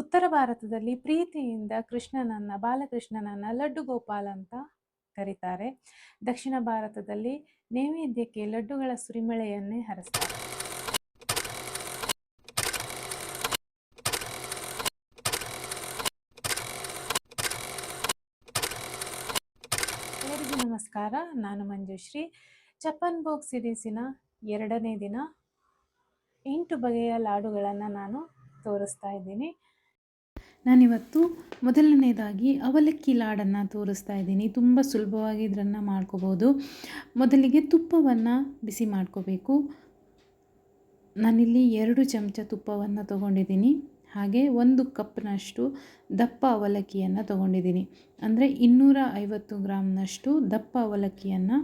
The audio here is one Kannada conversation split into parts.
ಉತ್ತರ ಭಾರತದಲ್ಲಿ ಪ್ರೀತಿಯಿಂದ ಬಾಲಕೃಷ್ಣನನ್ನ ಲಡ್ಡು ಗೋಪಾಲ್ ಅಂತ ಕರೀತಾರೆ. ದಕ್ಷಿಣ ಭಾರತದಲ್ಲಿ ನೈವೇದ್ಯಕ್ಕೆ ಲಡ್ಡುಗಳ ಸುರಿಮಳೆಯನ್ನೇ ಹರಿಸ್ತಾರೆ. ಎಲ್ಲರಿಗೂ ನಮಸ್ಕಾರ. ನಾನು ಮಂಜುಶ್ರೀ. ಚಪ್ಪನ್ ಭೋಗ್ ಸಿರೀಸಿನ 2ನೇ ದಿನ 8 ಬಗೆಯ ಲಾಡುಗಳನ್ನು ನಾನು ತೋರಿಸ್ತಾ ಇದ್ದೀನಿ. ನಾನಿವತ್ತು ಮೊದಲನೇದಾಗಿ ಅವಲಕ್ಕಿ ಲಾಡನ್ನು ತೋರಿಸ್ತಾ ಇದ್ದೀನಿ. ತುಂಬ ಸುಲಭವಾಗಿ ಇದನ್ನು ಮಾಡ್ಕೋಬೋದು. ಮೊದಲಿಗೆ ತುಪ್ಪವನ್ನು ಬಿಸಿ ಮಾಡ್ಕೋಬೇಕು. ನಾನಿಲ್ಲಿ 2 ಚಮಚ ತುಪ್ಪವನ್ನು ತೊಗೊಂಡಿದ್ದೀನಿ. ಹಾಗೆ 1 ಕಪ್ನಷ್ಟು ದಪ್ಪ ಅವಲಕ್ಕಿಯನ್ನು ತೊಗೊಂಡಿದ್ದೀನಿ. ಅಂದರೆ 250 ಗ್ರಾಮ್ನಷ್ಟು ದಪ್ಪ ಅವಲಕ್ಕಿಯನ್ನು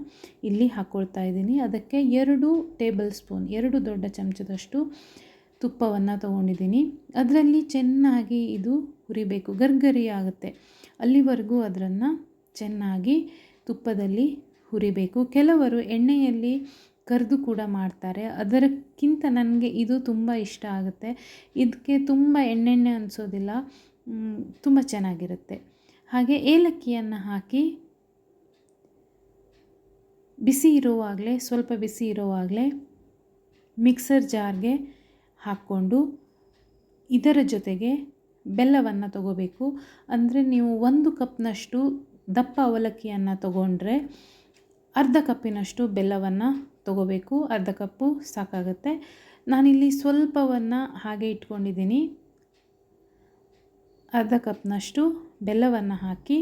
ಇಲ್ಲಿ ಹಾಕ್ಕೊಳ್ತಾ ಇದ್ದೀನಿ. ಅದಕ್ಕೆ 2 ಟೇಬಲ್ ಸ್ಪೂನ್ 2 ದೊಡ್ಡ ಚಮಚದಷ್ಟು ತುಪ್ಪವನ್ನು ತೊಗೊಂಡಿದ್ದೀನಿ. ಅದರಲ್ಲಿ ಚೆನ್ನಾಗಿ ಇದು ಹುರಿಬೇಕು, ಗರ್ಗರಿ ಆಗುತ್ತೆ ಅಲ್ಲಿವರೆಗೂ ಅದನ್ನು ಚೆನ್ನಾಗಿ ತುಪ್ಪದಲ್ಲಿ ಹುರಿಬೇಕು. ಕೆಲವರು ಎಣ್ಣೆಯಲ್ಲಿ ಕರಿದು ಕೂಡ ಮಾಡ್ತಾರೆ. ಅದಕ್ಕಿಂತ ನನಗೆ ಇದು ತುಂಬ ಇಷ್ಟ ಆಗುತ್ತೆ. ಇದಕ್ಕೆ ತುಂಬ ಎಣ್ಣೆಣ್ಣೆ ಅನಿಸೋದಿಲ್ಲ, ತುಂಬ ಚೆನ್ನಾಗಿರುತ್ತೆ. ಹಾಗೆ ಏಲಕ್ಕಿಯನ್ನು ಹಾಕಿ ಸ್ವಲ್ಪ ಬಿಸಿ ಇರುವಾಗಲೇ ಮಿಕ್ಸರ್ ಜಾರ್ಗೆ ಹಾಕ್ಕೊಂಡು ಇದರ ಜೊತೆಗೆ ಬೆಲ್ಲವನ್ನು ತಗೋಬೇಕು. ಅಂದರೆ ನೀವು 1 ಕಪ್ನಷ್ಟು ದಪ್ಪ ಅವಲಕ್ಕಿಯನ್ನು ತಗೊಂಡ್ರೆ ಅರ್ಧ ಕಪ್ಪಿನಷ್ಟು ಬೆಲ್ಲವನ್ನು ತಗೋಬೇಕು. ಅರ್ಧ ಕಪ್ಪು ಸಾಕಾಗುತ್ತೆ. ನಾನಿಲ್ಲಿ ಸ್ವಲ್ಪವನ್ನು ಹಾಗೆ ಇಟ್ಕೊಂಡಿದ್ದೀನಿ. ಅರ್ಧ ಕಪ್ನಷ್ಟು ಬೆಲ್ಲವನ್ನು ಹಾಕಿ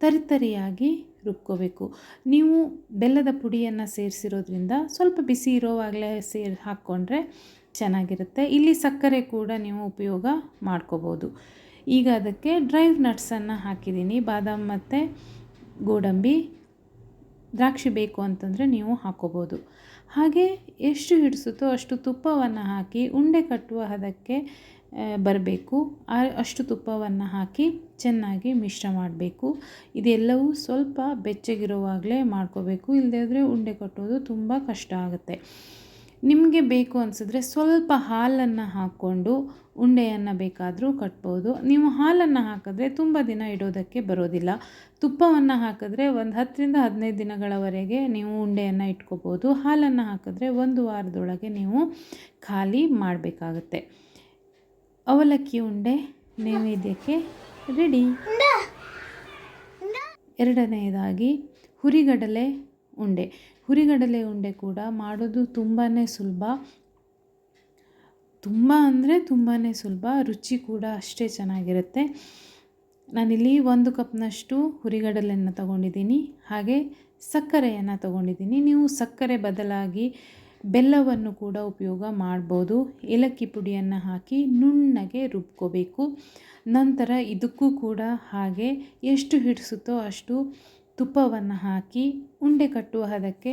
ತರಿತರಿಯಾಗಿ ರುಬ್ಕೋಬೇಕು. ನೀವು ಬೆಲ್ಲದ ಪುಡಿಯನ್ನು ಸೇರಿಸಿರೋದ್ರಿಂದ ಸ್ವಲ್ಪ ಬಿಸಿ ಇರೋವಾಗಲೇ ಹಾಕ್ಕೊಂಡ್ರೆ ಚೆನ್ನಾಗಿರುತ್ತೆ. ಇಲ್ಲಿ ಸಕ್ಕರೆ ಕೂಡ ನೀವು ಉಪಯೋಗ ಮಾಡ್ಕೋಬೋದು. ಈಗ ಅದಕ್ಕೆ ಡ್ರೈ ನಟ್ಸನ್ನು ಹಾಕಿದ್ದೀನಿ. ಬಾದಾಮ್ ಮತ್ತು ಗೋಡಂಬಿ, ದ್ರಾಕ್ಷಿ ಬೇಕು ಅಂತಂದರೆ ನೀವು ಹಾಕ್ಕೋಬೋದು. ಹಾಗೆ ಎಷ್ಟು ಹಿಡಿಸುತ್ತೋ ಅಷ್ಟು ತುಪ್ಪವನ್ನು ಹಾಕಿ ಉಂಡೆ ಕಟ್ಟುವ ಹದಕ್ಕೆ ಬರಬೇಕು. ಅಷ್ಟು ತುಪ್ಪವನ್ನು ಹಾಕಿ ಚೆನ್ನಾಗಿ ಮಿಶ್ರ ಮಾಡಬೇಕು. ಇದೆಲ್ಲವೂ ಸ್ವಲ್ಪ ಬೆಚ್ಚಗಿರುವಾಗಲೇ ಮಾಡ್ಕೋಬೇಕು. ಇಲ್ಲದೇ ಉಂಡೆ ಕಟ್ಟೋದು ತುಂಬ ಕಷ್ಟ ಆಗುತ್ತೆ. ನಿಮಗೆ ಬೇಕು ಅನಿಸಿದ್ರೆ ಸ್ವಲ್ಪ ಹಾಲನ್ನು ಹಾಕ್ಕೊಂಡು ಉಂಡೆಯನ್ನು ಬೇಕಾದರೂ ಕಟ್ಬೋದು. ನೀವು ಹಾಲನ್ನು ಹಾಕಿದ್ರೆ ತುಂಬ ದಿನ ಇಡೋದಕ್ಕೆ ಬರೋದಿಲ್ಲ. ತುಪ್ಪವನ್ನು ಹಾಕಿದ್ರೆ ಒಂದು 10ರಿಂದ 15 ದಿನಗಳವರೆಗೆ ನೀವು ಉಂಡೆಯನ್ನು ಇಟ್ಕೋಬೋದು. ಹಾಲನ್ನು ಹಾಕಿದ್ರೆ 1 ವಾರದೊಳಗೆ ನೀವು ಖಾಲಿ ಮಾಡಬೇಕಾಗತ್ತೆ. ಅವಲಕ್ಕಿ ಉಂಡೆ ನೈವೇದ್ಯಕ್ಕೆ ರೆಡಿ. 2ನೇದಾಗಿ ಹುರಿಗಡಲೆ ಉಂಡೆ. ಹುರಿಗಡಲೆ ಉಂಡೆ ಕೂಡ ಮಾಡೋದು ತುಂಬಾ ಸುಲಭ. ತುಂಬಾ ಸುಲಭ. ರುಚಿ ಕೂಡ ಅಷ್ಟೇ ಚೆನ್ನಾಗಿರುತ್ತೆ. ನಾನಿಲ್ಲಿ 1 ಕಪ್ನಷ್ಟು ಹುರಿಗಡಲೆಯನ್ನು ತೊಗೊಂಡಿದ್ದೀನಿ. ಹಾಗೆ ಸಕ್ಕರೆಯನ್ನು ತೊಗೊಂಡಿದ್ದೀನಿ. ನೀವು ಸಕ್ಕರೆ ಬದಲಾಗಿ ಬೆಲ್ಲವನ್ನು ಕೂಡ ಉಪಯೋಗ ಮಾಡ್ಬೋದು. ಏಲಕ್ಕಿ ಪುಡಿಯನ್ನು ಹಾಕಿ ನುಣ್ಣಗೆ ರುಬ್ಕೋಬೇಕು. ನಂತರ ಇದಕ್ಕೂ ಕೂಡ ಹಾಗೆ ಎಷ್ಟು ಹಿಡಿಸುತ್ತೋ ಅಷ್ಟು ತುಪ್ಪವನ್ನು ಹಾಕಿ ಉಂಡೆ ಕಟ್ಟುವ ಹದಕ್ಕೆ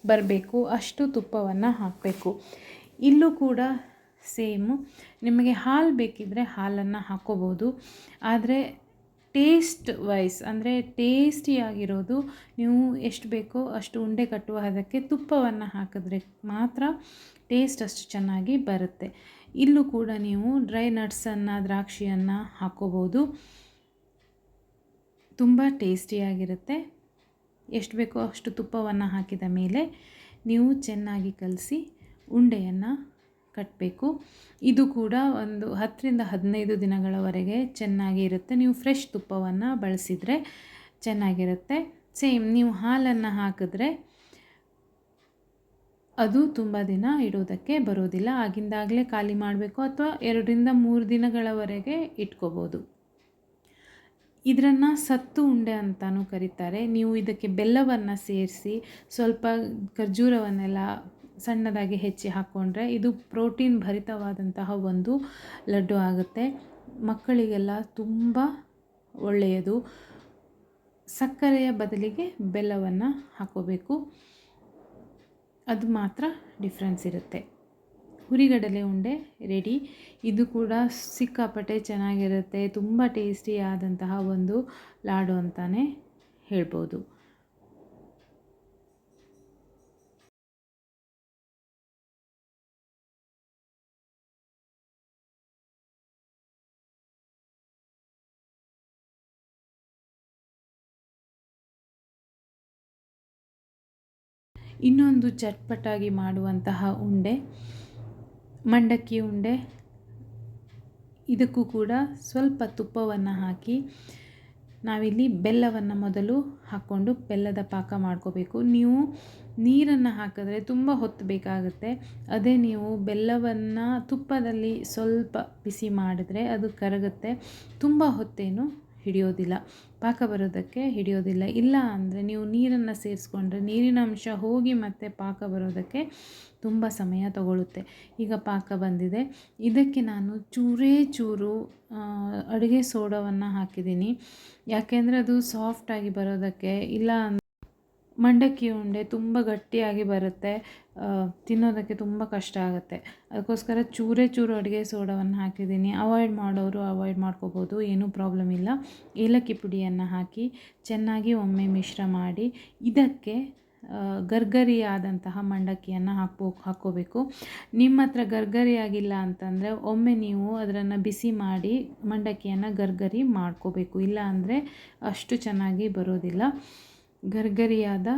ಬರಬೇಕು. ಅಷ್ಟು ತುಪ್ಪವನ್ನು ಹಾಕಬೇಕು. ಇಲ್ಲೂ ಕೂಡ ಸೇಮು. ನಿಮಗೆ ಹಾಲು ಬೇಕಿದ್ದರೆ ಹಾಲನ್ನು ಹಾಕ್ಕೋಬೋದು. ಆದರೆ ಟೇಸ್ಟ್ ವೈಸ್ ಅಂದರೆ ಟೇಸ್ಟಿಯಾಗಿರೋದು ನೀವು ಎಷ್ಟು ಬೇಕೋ ಅಷ್ಟು ಉಂಡೆ ಕಟ್ಟುವ ಹದಕ್ಕೆ ತುಪ್ಪವನ್ನು ಹಾಕಿದ್ರೆ ಮಾತ್ರ ಟೇಸ್ಟ್ ಅಷ್ಟು ಚೆನ್ನಾಗಿ ಬರುತ್ತೆ. ಇಲ್ಲೂ ಕೂಡ ನೀವು ಡ್ರೈ ನಟ್ಸನ್ನು, ದ್ರಾಕ್ಷಿಯನ್ನು ಹಾಕ್ಕೋಬೋದು. ತುಂಬ ಟೇಸ್ಟಿಯಾಗಿರುತ್ತೆ. ಎಷ್ಟು ಬೇಕೋ ಅಷ್ಟು ತುಪ್ಪವನ್ನು ಹಾಕಿದ ಮೇಲೆ ನೀವು ಚೆನ್ನಾಗಿ ಕಲಸಿ ಉಂಡೆಯನ್ನು ಕಟ್ಟಬೇಕು. ಇದು ಕೂಡ ಒಂದು 10ರಿಂದ 15 ದಿನಗಳವರೆಗೆ ಚೆನ್ನಾಗಿ ಇರುತ್ತೆ. ನೀವು ಫ್ರೆಶ್ ತುಪ್ಪವನ್ನು ಬಳಸಿದರೆ ಚೆನ್ನಾಗಿರುತ್ತೆ. ಸೇಮ್ ನೀವು ಹಾಲನ್ನು ಹಾಕಿದ್ರೆ ಅದು ತುಂಬ ದಿನ ಇಡೋದಕ್ಕೆ ಬರೋದಿಲ್ಲ. ಆಗಿಂದಾಗಲೇ ಖಾಲಿ ಮಾಡಬೇಕು ಅಥವಾ 2ರಿಂದ 3 ದಿನಗಳವರೆಗೆ ಇಟ್ಕೋಬೋದು. ಇದನ್ನು ಸತ್ತು ಉಂಡೆ ಅಂತಲೂ ಕರೀತಾರೆ. ನೀವು ಇದಕ್ಕೆ ಬೆಲ್ಲವನ್ನು ಸೇರಿಸಿ ಸ್ವಲ್ಪ ಖರ್ಜೂರವನ್ನೆಲ್ಲ ಸಣ್ಣದಾಗಿ ಹೆಚ್ಚಿ ಹಾಕ್ಕೊಂಡ್ರೆ ಇದು ಪ್ರೋಟೀನ್ ಭರಿತವಾದಂತಹ ಒಂದು ಲಡ್ಡು ಆಗುತ್ತೆ. ಮಕ್ಕಳಿಗೆಲ್ಲ ತುಂಬ ಒಳ್ಳೆಯದು. ಸಕ್ಕರೆಯ ಬದಲಿಗೆ ಬೆಲ್ಲವನ್ನು ಹಾಕ್ಕೋಬೇಕು. ಅದು ಮಾತ್ರ ಡಿಫ್ರೆನ್ಸ್ ಇರುತ್ತೆ. ಹುರಿಗಡಲೆ ಉಂಡೆ ರೆಡಿ. ಇದು ಕೂಡ ಸಿಕ್ಕಾಪಟ್ಟೆ ಚೆನ್ನಾಗಿರುತ್ತೆ. ತುಂಬ ಟೇಸ್ಟಿಯಾದಂತಹ ಒಂದು ಲಾಡು ಅಂತಲೇ ಹೇಳ್ಬೋದು. ಇನ್ನೊಂದು ಚಟ್ಪಟಾಗಿ ಮಾಡುವಂತಹ ಉಂಡೆ ಮಂಡಕ್ಕಿ ಉಂಡೆ. ಇದಕ್ಕೂ ಕೂಡ ಸ್ವಲ್ಪ ತುಪ್ಪವನ್ನು ಹಾಕಿ ನಾವಿಲ್ಲಿ ಬೆಲ್ಲವನ್ನು ಮೊದಲು ಹಾಕ್ಕೊಂಡು ಬೆಲ್ಲದ ಪಾಕ ಮಾಡ್ಕೋಬೇಕು. ನೀವು ನೀರನ್ನು ಹಾಕಿದ್ರೆ ತುಂಬ ಹೊತ್ತು ಬೇಕಾಗುತ್ತೆ. ಅದೇ ನೀವು ಬೆಲ್ಲವನ್ನು ತುಪ್ಪದಲ್ಲಿ ಸ್ವಲ್ಪ ಬಿಸಿ ಮಾಡಿದ್ರೆ ಅದು ಕರಗುತ್ತೆ, ತುಂಬ ಹೊತ್ತೇನು ಹಿಡಿಯೋದಿಲ್ಲ, ಪಾಕ ಬರೋದಕ್ಕೆ ಹಿಡಿಯೋದಿಲ್ಲ. ಇಲ್ಲ ಅಂದರೆ ನೀವು ನೀರನ್ನು ಸೇರಿಸ್ಕೊಂಡ್ರೆ ನೀರಿನ ಅಂಶ ಹೋಗಿ ಮತ್ತೆ ಪಾಕ ಬರೋದಕ್ಕೆ ತುಂಬ ಸಮಯ ತಗೊಳ್ಳುತ್ತೆ. ಈಗ ಪಾಕ ಬಂದಿದೆ, ಇದಕ್ಕೆ ನಾನು ಚೂರೇ ಚೂರು ಅಡುಗೆ ಸೋಡವನ್ನು ಹಾಕಿದ್ದೀನಿ. ಯಾಕೆಂದರೆ ಅದು ಸಾಫ್ಟಾಗಿ ಬರೋದಕ್ಕೆ. ಇಲ್ಲ ಮಂಡಕ್ಕಿ ಉಂಡೆ ತುಂಬ ಗಟ್ಟಿಯಾಗಿ ಬರುತ್ತೆ, ತಿನ್ನೋದಕ್ಕೆ ತುಂಬ ಕಷ್ಟ ಆಗುತ್ತೆ. ಅದಕ್ಕೋಸ್ಕರ ಚೂರೇ ಚೂರು ಅಡುಗೆ ಸೋಡವನ್ನು ಹಾಕಿದ್ದೀನಿ. ಅವಾಯ್ಡ್ ಮಾಡೋರು ಅವಾಯ್ಡ್ ಮಾಡ್ಕೋಬೋದು, ಏನೂ ಪ್ರಾಬ್ಲಮ್ ಇಲ್ಲ. ಏಲಕ್ಕಿ ಪುಡಿಯನ್ನು ಹಾಕಿ ಚೆನ್ನಾಗಿ ಒಮ್ಮೆ ಮಿಶ್ರ ಮಾಡಿ ಇದಕ್ಕೆ ಗರ್ಗರಿಯಾದಂತಹ ಮಂಡಕ್ಕಿಯನ್ನು ಹಾಕ್ಕೋಬೇಕು. ನಿಮ್ಮ ಹತ್ರ ಗರ್ಗರಿಯಾಗಿಲ್ಲ ಅಂತಂದರೆ ಒಮ್ಮೆ ನೀವು ಅದನ್ನು ಬಿಸಿ ಮಾಡಿ ಮಂಡಕ್ಕಿಯನ್ನು ಗರ್ಗರಿ ಮಾಡ್ಕೋಬೇಕು. ಇಲ್ಲ ಅಂದರೆ ಅಷ್ಟು ಚೆನ್ನಾಗಿ ಬರೋದಿಲ್ಲ. ಗರ್ಗರಿಯಾದ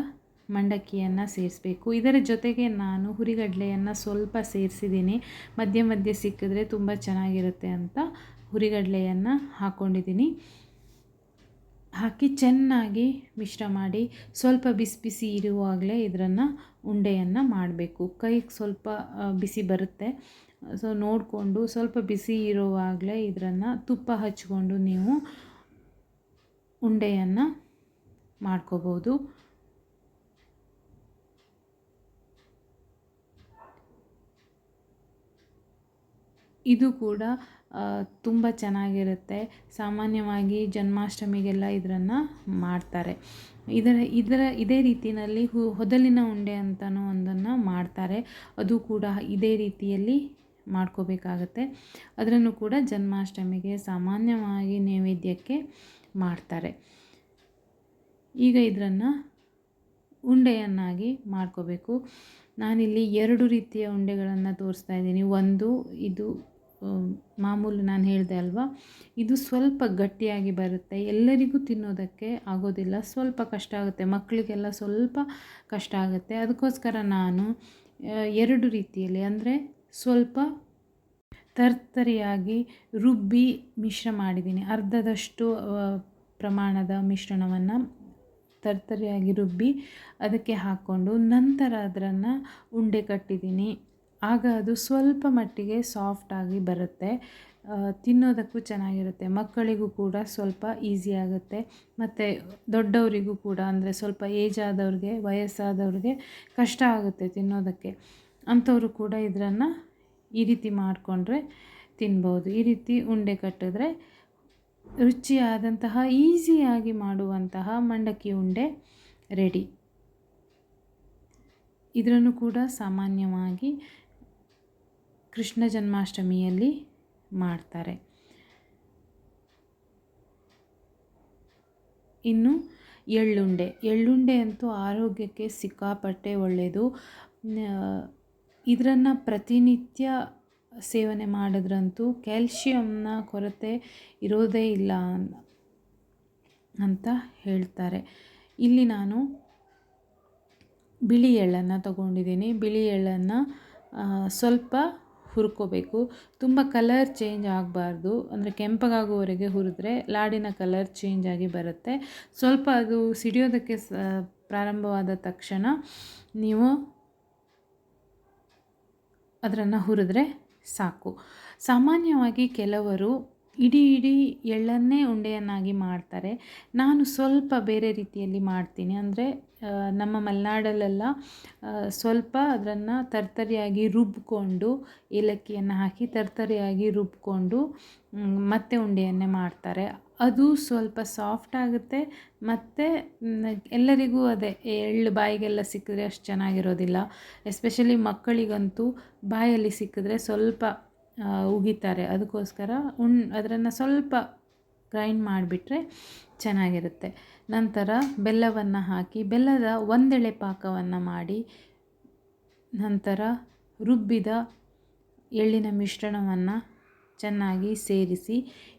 ಮಂಡಕ್ಕಿಯನ್ನು ಸೇರಿಸಬೇಕು. ಇದರ ಜೊತೆಗೆ ನಾನು ಹುರಿಗಡಲೆಯನ್ನು ಸ್ವಲ್ಪ ಸೇರಿಸಿದ್ದೀನಿ. ಮಧ್ಯೆ ಮಧ್ಯೆ ಸಿಕ್ಕಿದ್ರೆ ತುಂಬ ಚೆನ್ನಾಗಿರುತ್ತೆ ಅಂತ ಹುರಿಗಡಲೆಯನ್ನು ಹಾಕ್ಕೊಂಡಿದ್ದೀನಿ. ಹಾಕಿ ಚೆನ್ನಾಗಿ ಮಿಶ್ರ ಮಾಡಿ ಸ್ವಲ್ಪ ಬಿಸಿ ಬಿಸಿ ಇರುವಾಗಲೇ ಇದನ್ನು ಉಂಡೆಯನ್ನು ಮಾಡಬೇಕು. ಕೈಗೆ ಸ್ವಲ್ಪ ಬಿಸಿ ಬರುತ್ತೆ, ಸೊ ನೋಡಿಕೊಂಡು ಸ್ವಲ್ಪ ಬಿಸಿ ಇರುವಾಗಲೇ ಇದನ್ನು ತುಪ್ಪ ಹಚ್ಕೊಂಡು ನೀವು ಉಂಡೆಯನ್ನು ಮಾಡ್ಕೋಬೋದು. ಇದು ಕೂಡ ತುಂಬ ಚೆನ್ನಾಗಿರುತ್ತೆ. ಸಾಮಾನ್ಯವಾಗಿ ಜನ್ಮಾಷ್ಟಮಿಗೆಲ್ಲ ಇದನ್ನು ಮಾಡ್ತಾರೆ. ಇದೇ ರೀತಿಯಲ್ಲಿ ಹೊದಲಿನ ಉಂಡೆ ಅಂತಲೂ ಒಂದನ್ನು ಮಾಡ್ತಾರೆ. ಅದು ಕೂಡ ಇದೇ ರೀತಿಯಲ್ಲಿ ಮಾಡ್ಕೋಬೇಕಾಗತ್ತೆ. ಅದನ್ನು ಕೂಡ ಜನ್ಮಾಷ್ಟಮಿಗೆ ಸಾಮಾನ್ಯವಾಗಿ ನೈವೇದ್ಯಕ್ಕೆ ಮಾಡ್ತಾರೆ. ಈಗ ಇದನ್ನು ಉಂಡೆಯನ್ನಾಗಿ ಮಾಡ್ಕೋಬೇಕು. ನಾನಿಲ್ಲಿ 2 ರೀತಿಯ ಉಂಡೆಗಳನ್ನು ತೋರಿಸ್ತಾ ಇದ್ದೀನಿ. ಒಂದು ಇದು ಮಾಮೂಲು ನಾನು ಹೇಳಿದೆ ಅಲ್ವಾ, ಇದು ಸ್ವಲ್ಪ ಗಟ್ಟಿಯಾಗಿ ಬರುತ್ತೆ, ಎಲ್ಲರಿಗೂ ತಿನ್ನೋದಕ್ಕೆ ಆಗೋದಿಲ್ಲ, ಸ್ವಲ್ಪ ಕಷ್ಟ ಆಗುತ್ತೆ, ಮಕ್ಕಳಿಗೆಲ್ಲ ಸ್ವಲ್ಪ ಕಷ್ಟ ಆಗುತ್ತೆ. ಅದಕ್ಕೋಸ್ಕರ ನಾನು 2 ರೀತಿಯಲ್ಲಿ, ಅಂದರೆ ಸ್ವಲ್ಪ ತರ್ತರಿಯಾಗಿ ರುಬ್ಬಿ ಮಿಶ್ರ ಮಾಡಿದ್ದೀನಿ. ಅರ್ಧದಷ್ಟು ಪ್ರಮಾಣದ ಮಿಶ್ರಣವನ್ನು ತರ್ತರಿಯಾಗಿ ರುಬ್ಬಿ ಅದಕ್ಕೆ ಹಾಕ್ಕೊಂಡು ನಂತರ ಅದನ್ನು ಉಂಡೆ ಕಟ್ಟಿದ್ದೀನಿ. ಆಗ ಅದು ಸ್ವಲ್ಪ ಮಟ್ಟಿಗೆ ಸಾಫ್ಟಾಗಿ ಬರುತ್ತೆ, ತಿನ್ನೋದಕ್ಕೂ ಚೆನ್ನಾಗಿರುತ್ತೆ. ಮಕ್ಕಳಿಗೂ ಕೂಡ ಸ್ವಲ್ಪ ಈಸಿ ಆಗುತ್ತೆ, ಮತ್ತು ದೊಡ್ಡವರಿಗೂ ಕೂಡ, ಅಂದರೆ ಸ್ವಲ್ಪ ಏಜ್ ಆದವ್ರಿಗೆ, ವಯಸ್ಸಾದವ್ರಿಗೆ ಕಷ್ಟ ಆಗುತ್ತೆ ತಿನ್ನೋದಕ್ಕೆ. ಅಂಥವರು ಕೂಡ ಇದನ್ನು ಈ ರೀತಿ ಮಾಡಿಕೊಂಡ್ರೆ ತಿನ್ಬೋದು. ಈ ರೀತಿ ಉಂಡೆ ಕಟ್ಟಿದ್ರೆ ರುಚಿಯಾದಂತಹ ಈಸಿಯಾಗಿ ಮಾಡುವಂತಹ ಮಂಡಕ್ಕಿ ಉಂಡೆ ರೆಡಿ. ಇದನ್ನು ಕೂಡ ಸಾಮಾನ್ಯವಾಗಿ ಕೃಷ್ಣ ಜನ್ಮಾಷ್ಟಮಿಯಲ್ಲಿ ಮಾಡ್ತಾರೆ. ಇನ್ನು ಎಳ್ಳುಂಡೆ ಅಂತೂ ಆರೋಗ್ಯಕ್ಕೆ ಸಿಕ್ಕಾಪಟ್ಟೆ ಒಳ್ಳೆಯದು. ಇದನ್ನು ಪ್ರತಿನಿತ್ಯ ಸೇವನೆ ಮಾಡಿದ್ರಂತೂ ಕ್ಯಾಲ್ಶಿಯಂನ ಕೊರತೆ ಇರೋದೇ ಇಲ್ಲ ಅಂತ ಹೇಳ್ತಾರೆ. ಇಲ್ಲಿ ನಾನು ಬಿಳಿ ಎಳ್ಳನ್ನು ತಗೊಂಡಿದ್ದೀನಿ. ಬಿಳಿ ಎಳ್ಳನ್ನು ಸ್ವಲ್ಪ ಹುರ್ಕೋಬೇಕು. ತುಂಬ ಕಲರ್ ಚೇಂಜ್ ಆಗಬಾರ್ದು, ಅಂದರೆ ಕೆಂಪಗಾಗುವವರೆಗೆ ಹುರಿದ್ರೆ ಲಾಡಿನ ಕಲರ್ ಚೇಂಜ್ ಆಗಿ ಬರುತ್ತೆ. ಸ್ವಲ್ಪ ಅದು ಸಿಡಿಯೋದಕ್ಕೆ ಪ್ರಾರಂಭವಾದ ತಕ್ಷಣ ನೀವು ಅದನ್ನು ಹುರಿದ್ರೆ ಸಾಕು. ಸಾಮಾನ್ಯವಾಗಿ ಕೆಲವರು ಇಡೀ ಎಳ್ಳನ್ನೇ ಉಂಡೆಯನ್ನಾಗಿ ಮಾಡ್ತಾರೆ. ನಾನು ಸ್ವಲ್ಪ ಬೇರೆ ರೀತಿಯಲ್ಲಿ ಮಾಡ್ತೀನಿ. ಅಂದರೆ ನಮ್ಮ ಮಲೆನಾಡಲ್ಲೆಲ್ಲ ಸ್ವಲ್ಪ ಅದನ್ನು ತರ್ತರಿಯಾಗಿ ರುಬ್ಬಿಕೊಂಡು, ಏಲಕ್ಕಿಯನ್ನು ಹಾಕಿ ತರ್ತರಿಯಾಗಿ ರುಬ್ಬಿಕೊಂಡು ಮತ್ತೆ ಉಂಡೆಯನ್ನೇ ಮಾಡ್ತಾರೆ. ಅದು ಸ್ವಲ್ಪ ಸಾಫ್ಟ್ ಆಗುತ್ತೆ, ಮತ್ತು ಎಲ್ಲರಿಗೂ ಅದೇ ಎಳ್ಳು ಬಾಯಿಗೆಲ್ಲ ಸಿಕ್ಕಿದ್ರೆ ಅಷ್ಟು ಚೆನ್ನಾಗಿರೋದಿಲ್ಲ. ಎಸ್ಪೆಷಲಿ ಮಕ್ಕಳಿಗಂತೂ ಬಾಯಲ್ಲಿ ಸಿಕ್ಕಿದ್ರೆ ಸ್ವಲ್ಪ ಉಗಿತಾರೆ. ಅದಕ್ಕೋಸ್ಕರ ಅದನ್ನು ಸ್ವಲ್ಪ ಗ್ರೈಂಡ್ ಮಾಡಿಬಿಟ್ರೆ ಚೆನ್ನಾಗಿರುತ್ತೆ. ನಂತರ ಬೆಲ್ಲವನ್ನು ಹಾಕಿ ಬೆಲ್ಲದ ಒಂದೆಳೆ ಪಾಕವನ್ನು ಮಾಡಿ ನಂತರ ರುಬ್ಬಿದ ಎಳ್ಳಿನ ಮಿಶ್ರಣವನ್ನು ಚೆನ್ನಾಗಿ ಸೇರಿಸಿ,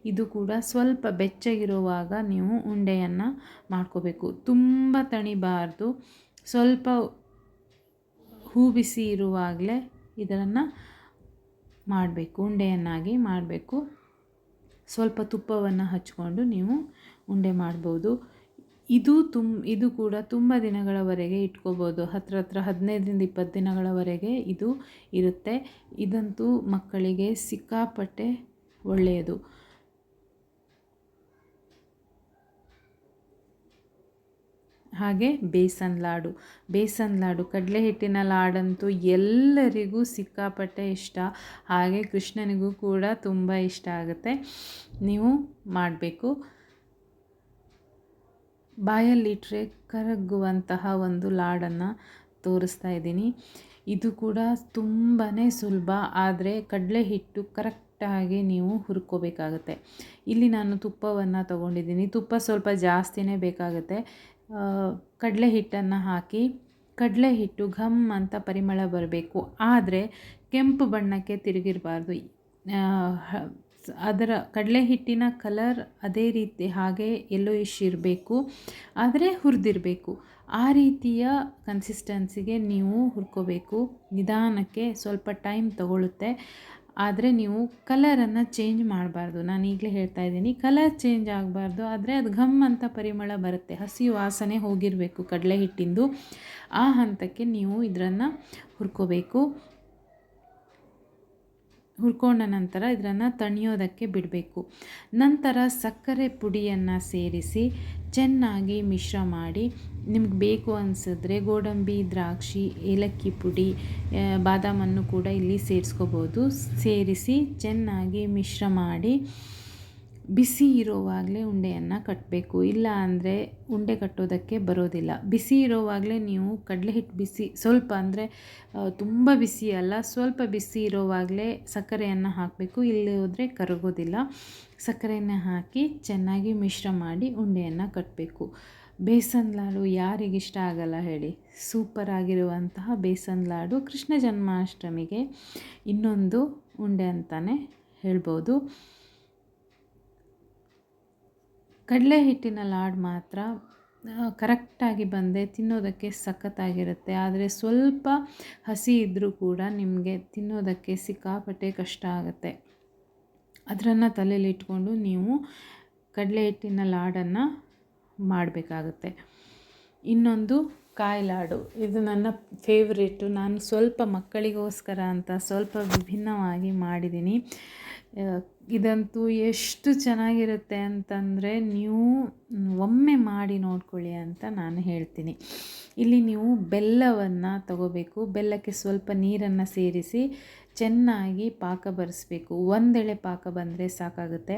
ಇದು ಕೂಡ ಸ್ವಲ್ಪ ಬೆಚ್ಚಗಿರುವಾಗ ನೀವು ಉಂಡೆಯನ್ನು ಮಾಡ್ಕೋಬೇಕು. ತುಂಬ ತಣಿಬಾರ್ದು, ಸ್ವಲ್ಪ ಹೂ ಬಿಸಿ ಇರುವಾಗಲೇ ಇದನ್ನು ಮಾಡಬೇಕು, ಉಂಡೆಯನ್ನಾಗಿ ಮಾಡಬೇಕು. ಸ್ವಲ್ಪ ತುಪ್ಪವನ್ನು ಹಚ್ಕೊಂಡು ನೀವು ಉಂಡೆ ಮಾಡ್ಬೋದು. ಇದು ಕೂಡ ತುಂಬ ದಿನಗಳವರೆಗೆ ಇಟ್ಕೋಬೋದು. ಹತ್ರ 15ರಿಂದ 20 ದಿನಗಳವರೆಗೆ ಇದು ಇರುತ್ತೆ. ಇದಂತೂ ಮಕ್ಕಳಿಗೆ ಸಿಕ್ಕಾಪಟ್ಟೆ ಒಳ್ಳೆಯದು. ಹಾಗೆ ಬೇಸನ್ ಲಾಡು ಕಡಲೆ ಹಿಟ್ಟಿನ ಲಾಡಂತೂ ಎಲ್ಲರಿಗೂ ಸಿಕ್ಕಾಪಟ್ಟೆ ಇಷ್ಟ. ಹಾಗೆ ಕೃಷ್ಣನಿಗೂ ಕೂಡ ತುಂಬ ಇಷ್ಟ ಆಗುತ್ತೆ. ನೀವು ಮಾಡಬೇಕು. ಬಾಯಲ್ಲಿಟ್ಟರೆ ಕರಗುವಂತಹ ಒಂದು ಲಾಡನ್ನು ತೋರಿಸ್ತಾ ಇದ್ದೀನಿ. ಇದು ಕೂಡ ತುಂಬಾ ಸುಲಭ, ಆದರೆ ಕಡಲೆ ಹಿಟ್ಟು ಕರೆಕ್ಟಾಗಿ ನೀವು ಹುರ್ಕೋಬೇಕಾಗತ್ತೆ. ಇಲ್ಲಿ ನಾನು ತುಪ್ಪವನ್ನು ತೊಗೊಂಡಿದ್ದೀನಿ. ತುಪ್ಪ ಸ್ವಲ್ಪ ಜಾಸ್ತಿನೇ ಬೇಕಾಗುತ್ತೆ. ಕಡಲೆ ಹಿಟ್ಟನ್ನು ಹಾಕಿ, ಕಡಲೆ ಹಿಟ್ಟು ಘಮ್ ಅಂತ ಪರಿಮಳ ಬರಬೇಕು, ಆದರೆ ಕೆಂಪು ಬಣ್ಣಕ್ಕೆ ತಿರುಗಿರಬಾರ್ದು. ಅದರ ಕಡಲೆ ಹಿಟ್ಟಿನ ಕಲರ್ ಅದೇ ರೀತಿ ಹಾಗೆ ಯೆಲ್ಲೋಯಿಶ್ ಇರಬೇಕು, ಆದರೆ ಹುರಿದಿರಬೇಕು. ಆ ರೀತಿಯ ಕನ್ಸಿಸ್ಟೆನ್ಸಿಗೆ ನೀವು ಹುರ್ಕೋಬೇಕು. ನಿಧಾನಕ್ಕೆ ಸ್ವಲ್ಪ ಟೈಮ್ ತಗೊಳ್ಳುತ್ತೆ, ಆದರೆ ನೀವು ಕಲರನ್ನು ಚೇಂಜ್ ಮಾಡಬಾರ್ದು. ನಾನು ಈಗಲೇ ಹೇಳ್ತಾ ಇದ್ದೀನಿ, ಕಲರ್ ಚೇಂಜ್ ಆಗಬಾರ್ದು, ಆದರೆ ಅದು ಘಮ್ ಅಂತ ಪರಿಮಳ ಬರುತ್ತೆ. ಹಸಿ ವಾಸನೆ ಹೋಗಿರಬೇಕು ಕಡಲೆ ಹಿಟ್ಟಿಂದು. ಆ ಹಂತಕ್ಕೆ ನೀವು ಇದನ್ನು ಹುರ್ಕೋಬೇಕು. ಹುರ್ಕೊಂಡ ನಂತರ ಇದನ್ನು ತಣಿಯೋದಕ್ಕೆ ಬಿಡಬೇಕು. ನಂತರ ಸಕ್ಕರೆ ಪುಡಿಯನ್ನು ಸೇರಿಸಿ ಚೆನ್ನಾಗಿ ಮಿಶ್ರ ಮಾಡಿ, ನಿಮ್ಗೆ ಬೇಕು ಅನಿಸಿದ್ರೆ ಗೋಡಂಬಿ, ದ್ರಾಕ್ಷಿ, ಏಲಕ್ಕಿ ಪುಡಿ, ಬಾದಾಮನ್ನು ಕೂಡ ಇಲ್ಲಿ ಸೇರಿಸ್ಕೋಬೋದು. ಸೇರಿಸಿ ಚೆನ್ನಾಗಿ ಮಿಶ್ರ ಮಾಡಿ ಬಿಸಿ ಇರೋವಾಗಲೇ ಉಂಡೆಯನ್ನು ಕಟ್ಟಬೇಕು. ಇಲ್ಲ ಅಂದರೆ ಉಂಡೆ ಕಟ್ಟೋದಕ್ಕೆ ಬರೋದಿಲ್ಲ. ಬಿಸಿ ಇರೋವಾಗಲೇ ನೀವು ಕಡಲೆ ಹಿಟ್ಟು ಬಿಸಿ ಸ್ವಲ್ಪ, ಅಂದರೆ ತುಂಬ ಬಿಸಿ ಅಲ್ಲ, ಸ್ವಲ್ಪ ಬಿಸಿ ಇರೋವಾಗಲೇ ಸಕ್ಕರೆಯನ್ನು ಹಾಕಬೇಕು. ಇಲ್ಲಿ ಹೋದರೆ ಕರಗೋದಿಲ್ಲ. ಸಕ್ಕರೆಯನ್ನು ಹಾಕಿ ಚೆನ್ನಾಗಿ ಮಿಶ್ರ ಮಾಡಿ ಉಂಡೆಯನ್ನು ಕಟ್ಟಬೇಕು. ಬೇಸನ್ ಲಾಡು ಯಾರಿಗಿಷ್ಟ ಆಗಲ್ಲ ಹೇಳಿ. ಸೂಪರ್ ಆಗಿರುವಂತಹ ಬೇಸನ್ ಲಾಡು ಕೃಷ್ಣ ಜನ್ಮಾಷ್ಟಮಿಗೆ ಇನ್ನೊಂದು ಉಂಡೆ ಅಂತಲೇ ಹೇಳ್ಬೋದು. ಕಡಲೆ ಹಿಟ್ಟಿನ ಲಾಡು ಮಾತ್ರ ಕರೆಕ್ಟಾಗಿ ಬಂದೆ ತಿನ್ನೋದಕ್ಕೆ ಸಖತ್ತಾಗಿರುತ್ತೆ. ಆದರೆ ಸ್ವಲ್ಪ ಹಸಿ ಇದ್ದರೂ ಕೂಡ ನಿಮಗೆ ತಿನ್ನೋದಕ್ಕೆ ಸಿಕ್ಕಾಪಟ್ಟೆ ಕಷ್ಟ ಆಗುತ್ತೆ. ಅದನ್ನು ತಲೆಯಲ್ಲಿ ಇಟ್ಕೊಂಡು ನೀವು ಕಡಲೆ ಹಿಟ್ಟಿನ ಲಾಡನ್ನು ಮಾಡಬೇಕಾಗುತ್ತೆ. ಇನ್ನೊಂದು ಕಾಯಿ ಲಾಡು, ಇದು ನನ್ನ ಫೇವ್ರೇಟು. ನಾನು ಸ್ವಲ್ಪ ಮಕ್ಕಳಿಗೋಸ್ಕರ ಅಂತ ಸ್ವಲ್ಪ ವಿಭಿನ್ನವಾಗಿ ಮಾಡಿದ್ದೀನಿ. ಇದಂತೂ ಎಷ್ಟು ಚೆನ್ನಾಗಿರುತ್ತೆ ಅಂತಂದರೆ ನೀವು ಒಮ್ಮೆ ಮಾಡಿ ನೋಡ್ಕೊಳ್ಳಿ ಅಂತ ನಾನು ಹೇಳ್ತೀನಿ. ಇಲ್ಲಿ ನೀವು ಬೆಲ್ಲವನ್ನು ತಗೋಬೇಕು. ಬೆಲ್ಲಕ್ಕೆ ಸ್ವಲ್ಪ ನೀರನ್ನು ಸೇರಿಸಿ ಚೆನ್ನಾಗಿ ಪಾಕ ಬರಿಸ್ಬೇಕು. ಒಂದೆಳೆ ಪಾಕ ಬಂದರೆ ಸಾಕಾಗುತ್ತೆ.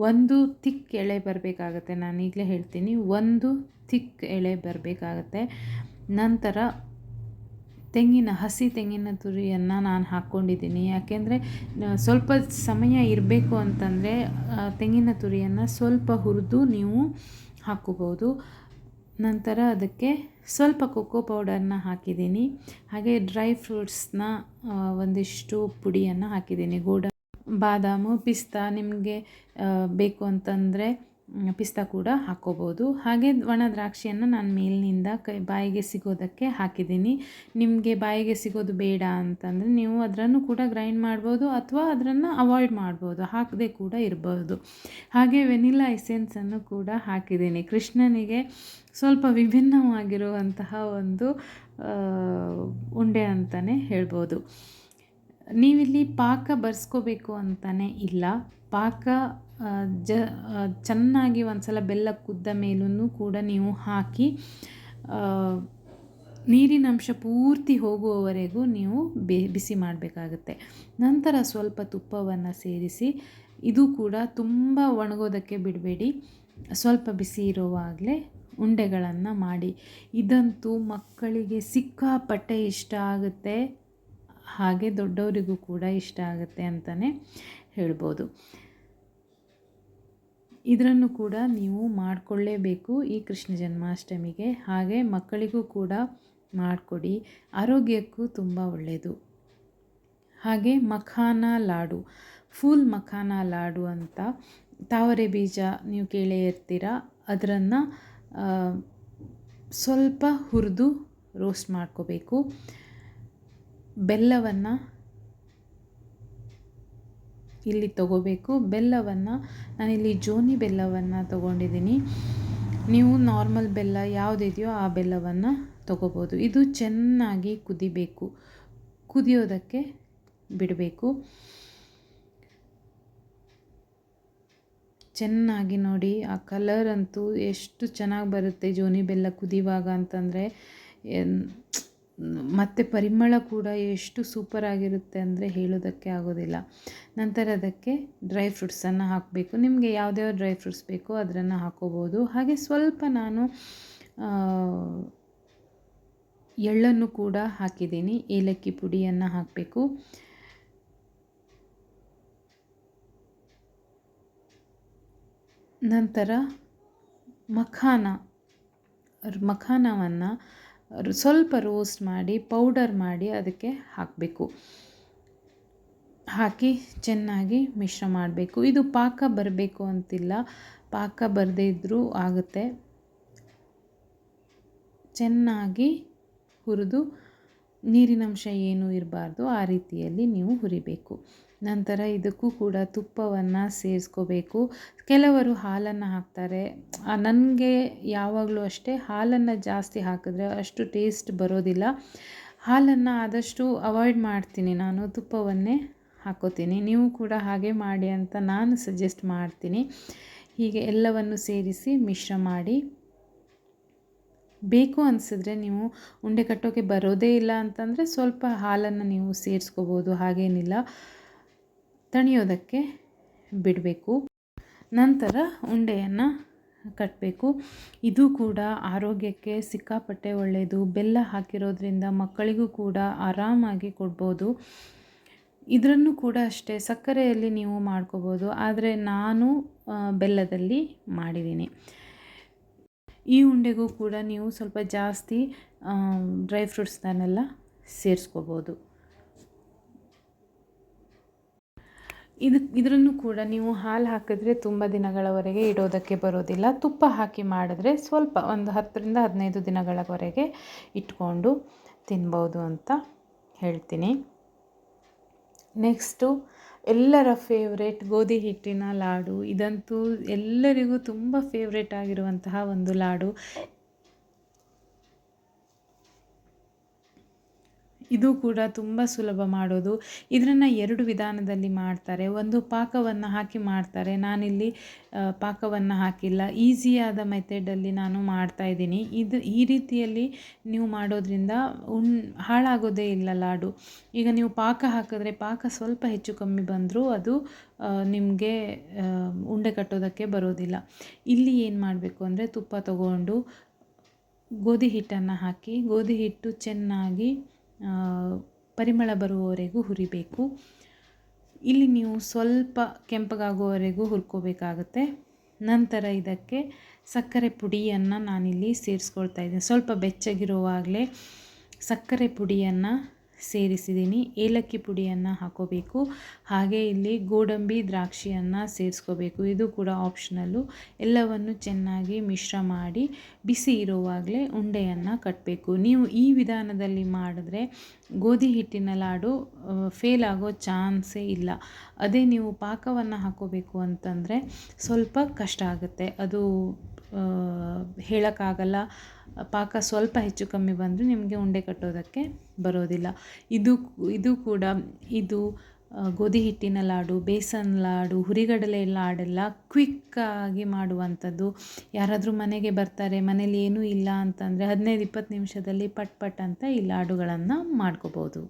ಒಂದು ಥಿಕ್ ಎಳೆ ಬರಬೇಕಾಗತ್ತೆ. ನಾನು ಈಗಲೇ ಹೇಳ್ತೀನಿ, ಒಂದು ಥಿಕ್ ಎಳೆ ಬರಬೇಕಾಗತ್ತೆ. ನಂತರ ಹಸಿ ತೆಂಗಿನ ತುರಿಯನ್ನು ನಾನು ಹಾಕ್ಕೊಂಡಿದ್ದೀನಿ. ಯಾಕೆಂದರೆ ಸ್ವಲ್ಪ ಸಮಯ ಇರಬೇಕು ಅಂತಂದರೆ ತೆಂಗಿನ ತುರಿಯನ್ನು ಸ್ವಲ್ಪ ಹುರಿದು ನೀವು ಹಾಕ್ಕೋಬೋದು. ನಂತರ ಅದಕ್ಕೆ ಸ್ವಲ್ಪ ಕೊಕ್ಕೋ ಪೌಡರ್ನ ಹಾಕಿದ್ದೀನಿ. ಹಾಗೆ ಡ್ರೈ ಫ್ರೂಟ್ಸ್ನ ಒಂದಿಷ್ಟು ಪುಡಿಯನ್ನು ಹಾಕಿದ್ದೀನಿ. ಬಾದಾಮು, ಪಿಸ್ತಾ, ನಿಮಗೆ ಬೇಕು ಅಂತಂದರೆ ಪಿಸ್ತಾ ಕೂಡ ಹಾಕ್ಕೋಬೋದು. ಹಾಗೆ ಒಣ ದ್ರಾಕ್ಷಿಯನ್ನು ನಾನು ಮೇಲಿನಿಂದ ಬಾಯಿಗೆ ಸಿಗೋದಕ್ಕೆ ಹಾಕಿದ್ದೀನಿ. ನಿಮಗೆ ಬಾಯಿಗೆ ಸಿಗೋದು ಬೇಡ ಅಂತಂದರೆ ನೀವು ಅದನ್ನು ಕೂಡ ಗ್ರೈಂಡ್ ಮಾಡ್ಬೋದು, ಅಥವಾ ಅದನ್ನು ಅವಾಯ್ಡ್ ಮಾಡ್ಬೋದು, ಹಾಕದೆ ಕೂಡ ಇರ್ಬೋದು. ಹಾಗೆ ವೆನಿಲಾ ಎಸೆನ್ಸನ್ನು ಕೂಡ ಹಾಕಿದ್ದೀನಿ. ಕೃಷ್ಣನಿಗೆ ಸ್ವಲ್ಪ ವಿಭಿನ್ನವಾಗಿರುವಂತಹ ಒಂದು ಉಂಡೆ ಅಂತಲೇ ಹೇಳ್ಬೋದು. ನೀವಿಲ್ಲಿ ಪಾಕ ಬರ್ಸ್ಕೋಬೇಕು ಅಂತಲೇ ಇಲ್ಲ. ಪಾಕ ಚೆನ್ನಾಗಿ ಒಂದು ಸಲ ಬೆಲ್ಲ ಕುದ್ದ ಮೇಲೂ ಕೂಡ ನೀವು ಹಾಕಿ ನೀರಿನಂಶ ಪೂರ್ತಿ ಹೋಗುವವರೆಗೂ ನೀವು ಬಿಸಿ ಮಾಡಬೇಕಾಗುತ್ತೆ. ನಂತರ ಸ್ವಲ್ಪ ತುಪ್ಪವನ್ನು ಸೇರಿಸಿ, ಇದು ಕೂಡ ತುಂಬ ಒಣಗೋದಕ್ಕೆ ಬಿಡಬೇಡಿ. ಸ್ವಲ್ಪ ಬಿಸಿ ಇರುವಾಗಲೇ ಉಂಡೆಗಳನ್ನು ಮಾಡಿ. ಇದಂತೂ ಮಕ್ಕಳಿಗೆ ಸಿಕ್ಕಾಪಟ್ಟೆ ಇಷ್ಟ ಆಗುತ್ತೆ. ಹಾಗೆ ದೊಡ್ಡವರಿಗೂ ಕೂಡ ಇಷ್ಟ ಆಗುತ್ತೆ ಅಂತಲೇ ಹೇಳ್ಬೋದು. ಇದನ್ನು ಕೂಡ ನೀವು ಮಾಡಿಕೊಳ್ಳೇಬೇಕು ಈ ಕೃಷ್ಣ ಜನ್ಮಾಷ್ಟಮಿಗೆ. ಹಾಗೆ ಮಕ್ಕಳಿಗೂ ಕೂಡ ಮಾಡಿಕೊಡಿ, ಆರೋಗ್ಯಕ್ಕೂ ತುಂಬ ಒಳ್ಳೆಯದು. ಹಾಗೆ ಮಖಾನ ಲಾಡು, ಫುಲ್ ಮಖಾನ ಲಾಡು ಅಂತ, ತಾವರೆ ಬೀಜ ನೀವು ಕೇಳೇ ಇರ್ತೀರ. ಅದನ್ನು ಸ್ವಲ್ಪ ಹುರಿದು ರೋಸ್ಟ್ ಮಾಡ್ಕೋಬೇಕು. ಬೆಲ್ಲವನ್ನು ಇಲ್ಲಿ ತಗೋಬೇಕು. ಬೆಲ್ಲವನ್ನು ನಾನಿಲ್ಲಿ ಜೋನಿ ಬೆಲ್ಲವನ್ನು ತಗೊಂಡಿದ್ದೀನಿ. ನೀವು ನಾರ್ಮಲ್ ಬೆಲ್ಲ ಯಾವುದಿದೆಯೋ ಆ ಬೆಲ್ಲವನ್ನು ತಗೋಬೋದು. ಇದು ಚೆನ್ನಾಗಿ ಕುದಿಬೇಕು, ಕುದಿಯೋದಕ್ಕೆ ಬಿಡಬೇಕು. ಚೆನ್ನಾಗಿ ನೋಡಿ, ಆ ಕಲರ್ ಅಂತೂ ಎಷ್ಟು ಚೆನ್ನಾಗಿ ಬರುತ್ತೆ ಜೋನಿ ಬೆಲ್ಲ ಕುದಿಯುವಾಗ ಅಂತಂದರೆ, ಮತ್ತು ಪರಿಮಳ ಕೂಡ ಎಷ್ಟು ಸೂಪರಾಗಿರುತ್ತೆ ಅಂದರೆ ಹೇಳೋದಕ್ಕೆ ಆಗೋದಿಲ್ಲ. ನಂತರ ಅದಕ್ಕೆ ಡ್ರೈ ಫ್ರೂಟ್ಸನ್ನು ಹಾಕಬೇಕು. ನಿಮಗೆ ಯಾವುದ್ಯಾವ ಡ್ರೈ ಫ್ರೂಟ್ಸ್ ಬೇಕೋ ಅದನ್ನು ಹಾಕೋಬೋದು. ಹಾಗೆ ಸ್ವಲ್ಪ ನಾನು ಎಳ್ಳನ್ನು ಕೂಡ ಹಾಕಿದ್ದೀನಿ. ಏಲಕ್ಕಿ ಪುಡಿಯನ್ನು ಹಾಕಬೇಕು. ನಂತರ ಮಖಾನವನ್ನು ಸ್ವಲ್ಪ ರೋಸ್ಟ್ ಮಾಡಿ ಪೌಡರ್ ಮಾಡಿ ಅದಕ್ಕೆ ಹಾಕಬೇಕು. ಹಾಕಿ ಚೆನ್ನಾಗಿ ಮಿಶ್ರ ಮಾಡಬೇಕು. ಇದು ಪಾಕ ಬರಬೇಕು ಅಂತಿಲ್ಲ, ಪಾಕ ಬರದೇ ಇದ್ದರೂ ಆಗುತ್ತೆ. ಚೆನ್ನಾಗಿ ಹುರಿದು ನೀರಿನಂಶ ಏನೂ ಇರಬಾರ್ದು, ಆ ರೀತಿಯಲ್ಲಿ ನೀವು ಹುರಿಬೇಕು. ನಂತರ ಇದಕ್ಕೂ ಕೂಡ ತುಪ್ಪವನ್ನು ಸೇರಿಸ್ಕೋಬೇಕು. ಕೆಲವರು ಹಾಲನ್ನು ಹಾಕ್ತಾರೆ. ನನಗೆ ಯಾವಾಗಲೂ ಅಷ್ಟೇ ಹಾಲನ್ನು ಜಾಸ್ತಿ ಹಾಕಿದ್ರೆ ಅಷ್ಟು ಟೇಸ್ಟ್ ಬರೋದಿಲ್ಲ. ಹಾಲನ್ನು ಆದಷ್ಟು ಅವಾಯ್ಡ್ ಮಾಡ್ತೀನಿ, ನಾನು ತುಪ್ಪವನ್ನೇ ಹಾಕೋತೀನಿ. ನೀವು ಕೂಡ ಹಾಗೆ ಮಾಡಿ ಅಂತ ನಾನು ಸಜೆಸ್ಟ್ ಮಾಡ್ತೀನಿ. ಹೀಗೆ ಎಲ್ಲವನ್ನು ಸೇರಿಸಿ ಮಿಶ್ರ ಮಾಡಿ, ಬೇಕು ಅನಿಸಿದ್ರೆ ನೀವು ಉಂಡೆ ಕಟ್ಟೋಕ್ಕೆ ಬರೋದೇ ಇಲ್ಲ ಅಂತಂದರೆ ಸ್ವಲ್ಪ ಹಾಲನ್ನು ನೀವು ಸೇರಿಸ್ಕೋಬೋದು, ಹಾಗೇನಿಲ್ಲ. ತಣಿಯೋದಕ್ಕೆ ಬಿಡಬೇಕು. ನಂತರ ಉಂಡೆಯನ್ನು ಕಟ್ಟಬೇಕು. ಇದು ಕೂಡ ಆರೋಗ್ಯಕ್ಕೆ ಸಿಕ್ಕಾಪಟ್ಟೆ ಒಳ್ಳೆಯದು. ಬೆಲ್ಲ ಹಾಕಿರೋದ್ರಿಂದ ಮಕ್ಕಳಿಗೂ ಕೂಡ ಆರಾಮಾಗಿ ಕೊಡ್ಬೋದು. ಇದರನ್ನು ಕೂಡ ಅಷ್ಟೇ ಸಕ್ಕರೆಯಲ್ಲಿ ನೀವು ಮಾಡ್ಕೋಬೋದು, ಆದರೆ ನಾನು ಬೆಲ್ಲದಲ್ಲಿ ಮಾಡಿದ್ದೀನಿ. ಈ ಉಂಡೆಗೂ ಕೂಡ ನೀವು ಸ್ವಲ್ಪ ಜಾಸ್ತಿ ಡ್ರೈ ಫ್ರೂಟ್ಸ್ನೆಲ್ಲ ಸೇರಿಸ್ಕೋಬೋದು. ಇದರನ್ನು ಕೂಡ ನೀವು ಹಾಲು ಹಾಕಿದ್ರೆ ತುಂಬ ದಿನಗಳವರೆಗೆ ಇಡೋದಕ್ಕೆ ಬರೋದಿಲ್ಲ. ತುಪ್ಪ ಹಾಕಿ ಮಾಡಿದ್ರೆ ಸ್ವಲ್ಪ ಒಂದು 10ರಿಂದ 15 ದಿನಗಳವರೆಗೆ ಇಟ್ಕೊಂಡು ತಿನ್ಬೋದು ಅಂತ ಹೇಳ್ತೀನಿ. ನೆಕ್ಸ್ಟು ಎಲ್ಲರ ಫೇವ್ರೇಟ್ ಗೋಧಿ ಹಿಟ್ಟಿನ ಲಾಡು. ಇದಂತೂ ಎಲ್ಲರಿಗೂ ತುಂಬ ಫೇವ್ರೇಟ್ ಆಗಿರುವಂತಹ ಒಂದು ಲಾಡು. ಇದು ಕೂಡ ತುಂಬ ಸುಲಭ ಮಾಡೋದು. ಇದನ್ನು 2 ವಿಧಾನದಲ್ಲಿ ಮಾಡ್ತಾರೆ. ಒಂದು ಪಾಕವನ್ನು ಹಾಕಿ ಮಾಡ್ತಾರೆ, ನಾನಿಲ್ಲಿ ಪಾಕವನ್ನು ಹಾಕಿಲ್ಲ. ಈಸಿಯಾದ ಮೆಥಡಲ್ಲಿ ನಾನು ಮಾಡ್ತಾಯಿದ್ದೀನಿ. ಈ ರೀತಿಯಲ್ಲಿ ನೀವು ಮಾಡೋದ್ರಿಂದ ಹಾಳಾಗೋದೇ ಇಲ್ಲ ಲಾಡು. ಈಗ ನೀವು ಪಾಕ ಹಾಕಿದ್ರೆ ಪಾಕ ಸ್ವಲ್ಪ ಹೆಚ್ಚು ಕಮ್ಮಿ ಬಂದರೂ ಅದು ನಿಮಗೆ ಉಂಡೆ ಕಟ್ಟೋದಕ್ಕೆ ಬರೋದಿಲ್ಲ. ಇಲ್ಲಿ ಏನು ಮಾಡಬೇಕು ಅಂದರೆ ತುಪ್ಪ ತಗೊಂಡು ಗೋಧಿ ಹಿಟ್ಟನ್ನು ಹಾಕಿ, ಗೋಧಿ ಹಿಟ್ಟು ಚೆನ್ನಾಗಿ ಪರಿಮಳ ಬರುವವರೆಗೂ ಹುರಿಬೇಕು. ಇಲ್ಲಿ ನೀವು ಸ್ವಲ್ಪ ಕೆಂಪಗಾಗುವವರೆಗೂ ಹುರ್ಕೋಬೇಕಾಗುತ್ತೆ. ನಂತರ ಇದಕ್ಕೆ ಸಕ್ಕರೆ ಪುಡಿಯನ್ನು ನಾನಿಲ್ಲಿ ಸೇರಿಸ್ಕೊಳ್ತಾ ಇದ್ದೀನಿ. ಸ್ವಲ್ಪ ಬೆಚ್ಚಗಿರುವಾಗಲೇ ಸಕ್ಕರೆ ಪುಡಿಯನ್ನು ಸೇರಿಸಿದ್ದೀನಿ. ಏಲಕ್ಕಿ ಪುಡಿಯನ್ನು ಹಾಕೋಬೇಕು. ಹಾಗೆ ಇಲ್ಲಿ ಗೋಡಂಬಿ ದ್ರಾಕ್ಷಿಯನ್ನು ಸೇರಿಸ್ಕೋಬೇಕು. ಇದು ಕೂಡ ಆಪ್ಷನಲ್ಲು. ಎಲ್ಲವನ್ನು ಚೆನ್ನಾಗಿ ಮಿಶ್ರ ಮಾಡಿ ಬಿಸಿ ಇರುವಾಗಲೇ ಉಂಡೆಯನ್ನು ಕಟ್ಟಬೇಕು. ನೀವು ಈ ವಿಧಾನದಲ್ಲಿ ಮಾಡಿದ್ರೆ ಗೋಧಿ ಹಿಟ್ಟಿನ ಲಾಡು ಫೇಲ್ ಆಗೋ ಚಾನ್ಸೇ ಇಲ್ಲ. ಅದೇ ನೀವು ಪಾಕವನ್ನು ಹಾಕೋಬೇಕು ಅಂತಂದರೆ ಸ್ವಲ್ಪ ಕಷ್ಟ ಆಗುತ್ತೆ. ಅದು ಹೇಳೋಕ್ಕಾಗಲ್ಲ. ಪಾಕ ಸ್ವಲ್ಪ ಹೆಚ್ಚು ಕಮ್ಮಿ ಬಂದರೆ ನಿಮಗೆ ಉಂಡೆ ಕಟ್ಟೋದಕ್ಕೆ ಬರೋದಿಲ್ಲ. ಇದು ಕೂಡ ಗೋಧಿ ಹಿಟ್ಟಿನ ಲಾಡು, ಬೇಸನ್ ಲಾಡು, ಹುರಿಗಡಲೆ ಲಾಡೆಲ್ಲ ಕ್ವಿಕ್ಕಾಗಿ ಮಾಡುವಂಥದ್ದು. ಯಾರಾದರೂ ಮನೆಗೆ ಬರ್ತಾರೆ, ಮನೇಲಿ ಏನೂ ಇಲ್ಲ ಅಂತಂದರೆ 15-20 ನಿಮಿಷದಲ್ಲಿ ಪಟ್ ಅಂತ ಈ ಲಾಡುಗಳನ್ನು ಮಾಡ್ಕೋಬೋದು.